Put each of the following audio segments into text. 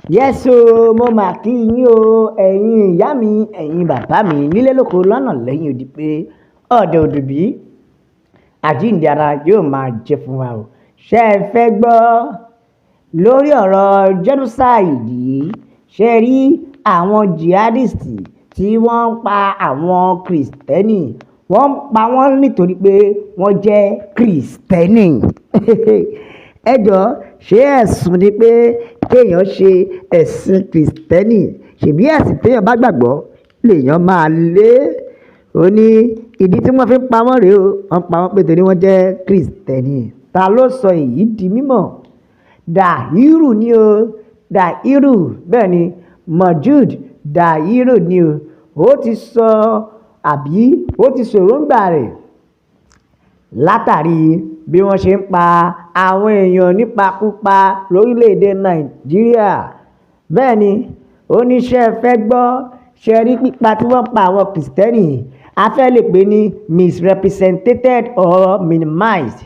Yes o, mo mà kí yín o, ẹ̀yin ìyá mi, ẹ̀yin bàbá mi nílé lóko lọ́nà lẹ́yìn odi pé ọ̀dẹ̀ òdùbí àjíǹde ara yóò máa jẹ́ fún wa o. Ṣé ẹ fẹ́ gbọ́ lórí ọ̀rọ̀ genocide yìí? Ṣé rí àwọn jihadist tí wọ́n ń pa àwọn Christiani, wọ́n ń pa wọ́n nítorí pé wọ́n jẹ́ Christiani. Ẹ jọ̀ọ́, ṣé ẹ̀sùn ni pé kéèyàn ṣe ẹ̀sìn Christiani? Ṣèbí ẹ̀sìn téèyàn bá gbàgbọ́ lèèyàn máa lé. Ó ní ìdí tí wọ́n fi ń pa wọ́n rèé o, wọ́n pa wọ́n pé torí wọ́n jẹ́ Christiani. Ta ló sọ èyí di mímọ̀? Dahiru ni o, Dahiru, bẹ́ẹ̀ ni Mojud Dahiru ni o. Ó ti sọ èròǹgbà rẹ̀ látàrí bí wọ́n ṣe ń pa àwọn èèyàn nípakúpa lórílẹ̀‐èdè Nàìjíríà. Bẹ́ẹ̀ ni oníṣẹ́ fẹ́ gbọ́, ṣe rí pípa tí wọ́n pa àwọn Christiani, a fẹ́ lè pè ní misrepresented or minimized.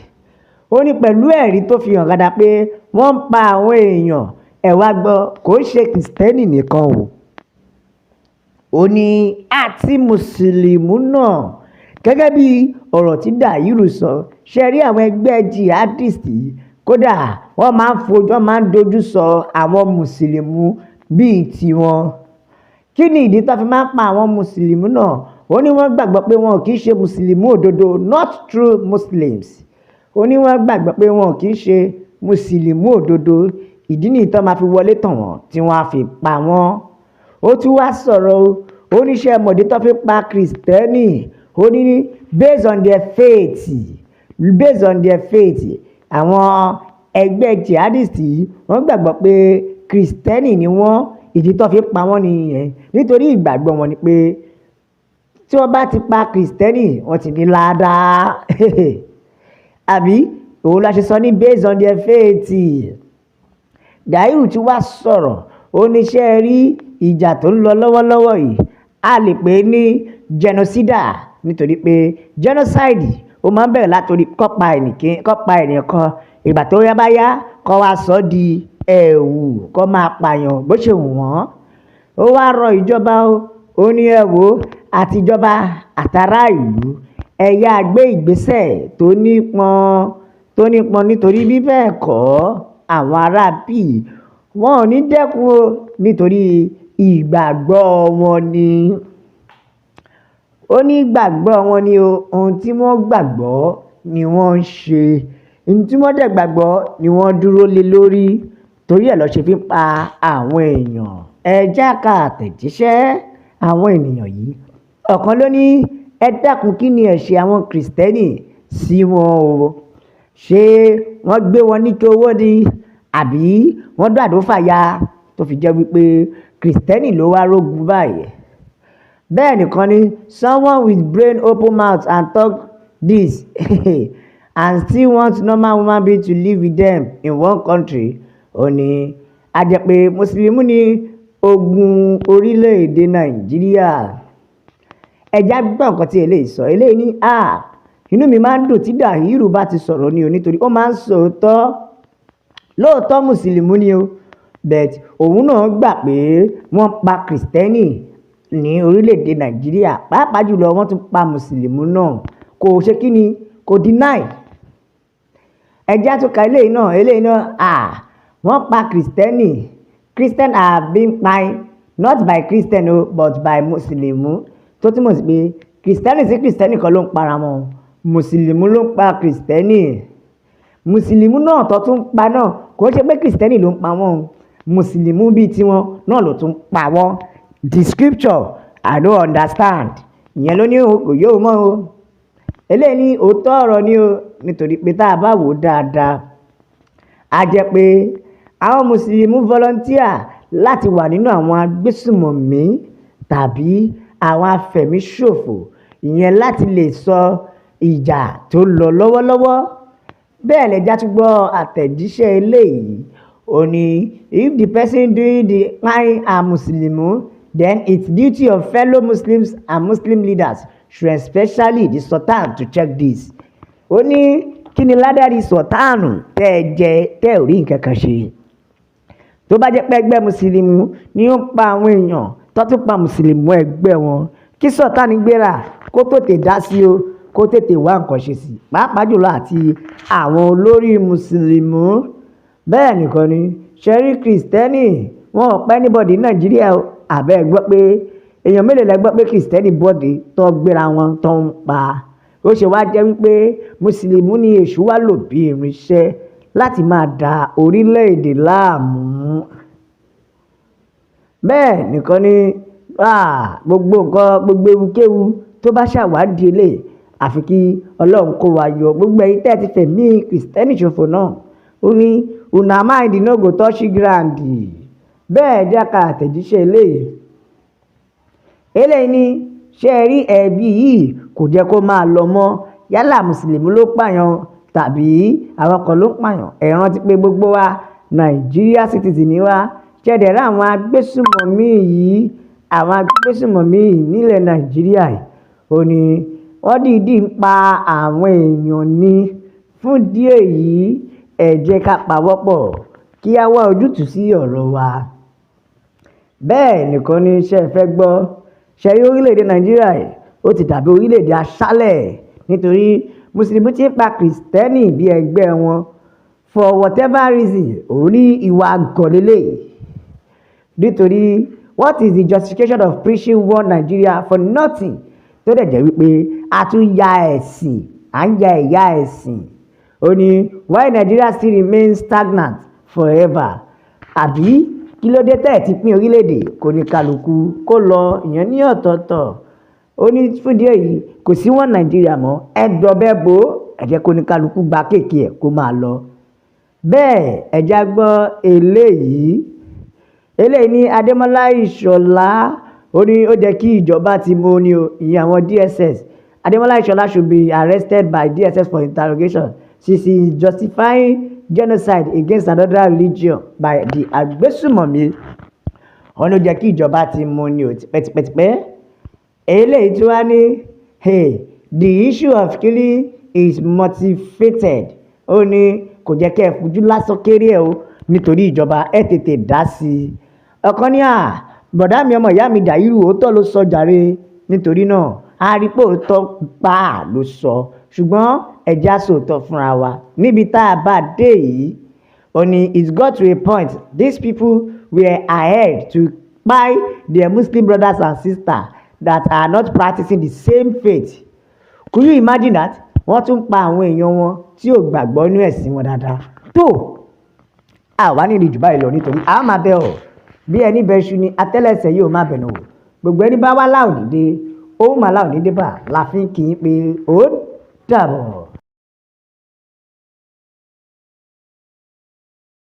Ó ní pẹ̀lú ẹ̀rí tó fi hàn dáadáa pé wọ́n ń pa àwọn èèyàn, ẹ wá gbọ́, kò ń ṣe Christiani nìkan o. Ó ní àti mùsùlùmí náà, gẹ́gẹ́ bí ọ̀rọ̀ tí Dahiru sọ. Ṣe rí àwọn ẹgbẹ́ jihadist kódà wọ́n máa ń dojú sọ àwọn mùsùlùmí bíi tiwọn. Kí ni ìdí tó fi máa ń pa àwọn mùsùlùmí náà? Ó ní wọ́n gbàgbọ́ pé wọn kì í ṣe mùsùlùmí òdodo, not true Muslims. Ó ní wọ́n gbàgbọ́ pé wọn kì í ṣe mùsùlùmí òdodo, ìdí nìyí tó máa fi wọlé tàn wọ́n tí wọ́n á fi pa wọ́n. Ó tún wá sọ̀rọ̀ o, oníṣẹ́ mọ̀dí tó fi pa Christiani. Ó ní based on their faith, àwọn ẹgbẹ́ jihadist wọ́n gbàgbọ́ pé Christiani ni wọ́n, ìdí tó fi pa wọ́n nìyẹn. Nítorí ìgbàgbọ́ wọn ni pé tí wọ́n bá ti pa Christiani, wọ́n ti ní ládàá. Àbí òun la ṣe sọ ní based on their faith. Dahiru tí wá sọ̀rọ̀, oníṣẹ́ rí ìjà tó ń lọ lọ́wọ́lọ́wọ́ yìí, a lè pè é ní genocide, nítorí pé genocide ó máa ń bẹ̀rẹ̀ látòrí kọ́pa ènìyàn kan, ìgbà tó yá bá yá kó wá sọ di ẹ̀wù, kó máa pààyàn bó ṣe wù wọ́n. Ó wá rọ ìjọba o, ó ní ẹ wò àtijọba àtàrà ìlú, ẹ yá gbé ìgbésẹ̀ tó nípọn nítorí bí bẹ́ẹ̀ kọ́ àwọn ará bíi wọn ò ní dẹ́kun o, nítorí ìgbàgbọ́ wọn ni. Ó ní ìgbàgbọ́ wọn ni o, ohun tí wọ́n gbàgbọ́ ni wọ́n ń ṣe, ohun tí wọ́n dẹ̀ gbàgbọ́ ni wọ́n dúró lé lórí, torí ẹ̀ ló ṣe fi ń pa àwọn èèyàn. Ẹ Jeka àtẹ̀jíṣẹ́ àwọn ènìyàn yìí. Ọ̀kan ló ní ẹ dákun, kí ni ẹ̀ṣẹ̀ àwọn Christiani sí wọn o? Ṣé wọ́n gbé wọn ní kí owó ni, àbí wọ́n dàdó fàya tó fi jẹ́ wípé Christiani ló wá rógun báyìí? Bẹ́ẹ̀ nìkan ni someone with brain open mouth and talk this and still want normal human being to live with them in one country. Ó ní a jẹ́ pé mùsùlùmí ní ogun orílẹ̀-èdè Nàìjíríà. Ẹja gbọ́ nǹkan tí eléyìí sọ. Eléyìí ní inú mi máa ń dùn tí Dahiru bá ti sọ̀rọ̀ ni o, nítorí ó máa ń sọ òótọ́. Lóòótọ́ mùsùlùmí ni o, but òun náà gbà pé wọ́n pa Christiani ní orílẹ̀-èdè Nàìjíríà, pàápàá jùlọ wọ́n tún pa mùsùlùmí náà. Kò ṣe kí ni, kò deny. Ẹja tó ka eléyìí náà, wọ́n pa Christiani. Christian are being killed not by Christian o, but by mùsùlùmí. Tó túmọ̀ sí pé Christiani sí Christiani kan ló ń para wọn, mùsùlùmí ló ń pa Christiani. Mùsùlùmí náà tó tún pa náà kò ṣe pé Christiani ló ń pa wọn, mùsùlùmí bíi tiwọn náà ló tún pa wọn. The scripture I don't understand, ìyẹn ló ní kò yóò mọ́ o. Eléyìí ní òótọ́ ọ̀rọ̀ ni o, nítorí pé tá a bá wò ó dáadáa, a jẹ́ pé àwọn mùsùlùmí volunteer láti wà nínú àwọn agbésùnmọ̀mí tàbí àwọn afẹ̀míṣòfò, ìyẹn láti lè sọ ìjà tó lọ lọ́wọ́lọ́wọ́. Bẹ́ẹ̀ lẹ́jà tún gbọ́ àtẹ̀jíṣẹ́ eléyìí. Ó ní if the person doing the crime are Muslim, then it's duty of fellow Muslims and Muslim leaders, especially the Sultan, to check this. Ó ní kí ni ládàrí Sultan tẹ́ ẹ jẹ tẹ́ ò rí nǹkan kan ṣe? tó bá jẹ́ pé ẹgbẹ́ mùsùlùmí ni ó ń pa àwọn èèyàn tó tún pa mùsùlùmí ẹgbẹ́ wọn kí Sọ̀tánì gbéra kó tètè dá sí o kó tètè wá nǹkan ṣe sí pàápàá jùlọ àti àwọn olórí mùsùlùmí. Bẹ́ẹ̀ nìkan ni ṣẹ́rí Christiani wọn ò pẹ́ níbọ̀dì Nàìjíríà àbẹ́ gbọ́ pé èèyàn mélòó lẹ gbọ́ pé Christiani bọ́dì tó gbéra wọn tó ń pa. Ó ṣe wá jẹ́ wípé mùsùlùmí ni èṣù wá lò bí irinṣẹ́ láti máa da orílẹ̀-èdè láàmú. Bẹ́ẹ̀ nìkan ni gbogbo nǹkan gbogbo ewukéwu tó bá ṣàwádìí lè àfi kí Ọlọ́run kó wa yọ. Gbogbo ẹ̀yin tẹ́ ti fẹ̀mí Christiani ṣòfò náà ó ní una mind no go touch ground. Bẹ́ẹ̀ Jeka àtẹ̀jíṣẹ́ eléyìí ni ṣé ẹ rí ẹbí yìí kò jẹ́ kó máa lọ mọ́ yálà mùsùlùmí ló pààyàn tàbí àwọn kan ló pààyàn. Ẹ rántí pé gbogbo wa Nàìjíríà citizen ni wá ṣẹ̀dẹ̀ rá àwọn agbésùnmọ̀mí yìí nílẹ̀ Nàìjíríà ó ní wọ́n dìídì ń pa àwọn èèyàn ní fún díẹ̀ yìí ẹ jẹ́ ká pawọ́pọ̀ kí á wá ojútùú sí ọ̀rọ̀ wa. Bẹ́ẹ̀ nìkan ni ṣe fẹ́ gbọ́ ṣe rí orílẹ̀-èdè Nàìjíríà ó ti dàbí orílẹ̀-èdè aṣálẹ̀ nítorí mùsùlùmí ti ń pa Christiani bí ẹgbẹ́ wọn for whatever reason orí ìwà gọ̀lélẹ̀. Nítorí what is the justification of preaching war Nigeria for nothing tó dẹ̀ jẹ́ wípé a tún ya ẹ̀sìn ẹ̀yà ẹ̀sìn. Ó ní why Nigeria still remains stagnant forever. Àbí kí ló dé tẹ́ ẹ̀ ti pín orílẹ̀-èdè kò ní kálukú kó lọ ìyẹn ní ọ̀tọ̀ọ̀tọ̀. Ó ní fún díẹ̀ yìí kò sí wọn Nàìjíríà mọ́ ẹ dọ̀bẹ́ bò ẹ jẹ́ kó ní kálukú gba kéèké ẹ̀ kó máa lọ. Bẹ́ẹ̀ ẹja gbọ́ eléyìí ní Adémọ́lá Ìṣọ̀lá ó ní ó jẹ́ kí ìjọba ti mú ní ìyẹn àwọn DSS. Adémọ́lá Ìṣọ̀lá should be arrested by DSS for interrogation since he is justifying genocide against another religion by the Agbesunmomi. Wọ́n ló jẹ́ kí ìjọba ti mú ní tipẹ́tipẹ́. Eléyìí tí wá ní the issue of killing is motivated. Ó ní kò jẹ́ kẹ́ ẹ fojú lásán kéré ẹ̀ o nítorí ìjọba ẹ tètè dá sí i. Ọ̀kan ní bọ̀dá mi ọmọ ìyá mi Dahiru òótọ́ ló sọ jàre nítorí náà a rí pé òótọ́ pa ló sọ ṣùgbọ́n ẹja sòótọ́ fúnra wa níbi tá a bá dé yìí. Ó ní it's got to a point these people were ahead to buy their Muslim brothers and sisters that are not practicing the same faith. Could you imagine that? Wọ́n tún pa àwọn èèyàn wọn tí ò gbàgbọ́ nínú ẹ̀sìn wọn dáadáa. Tó àwa nílùú jù báyìí lọ nítorí a máa bẹ̀ ọ́ bí ẹni bẹ ṣu ni atẹ́lẹsẹ̀ yóò máa bẹ̀nà wò. Gbogbo ẹni bá wá láòní dé ó máa láòní dé bá la fi ń kí i pé ó dàbọ̀.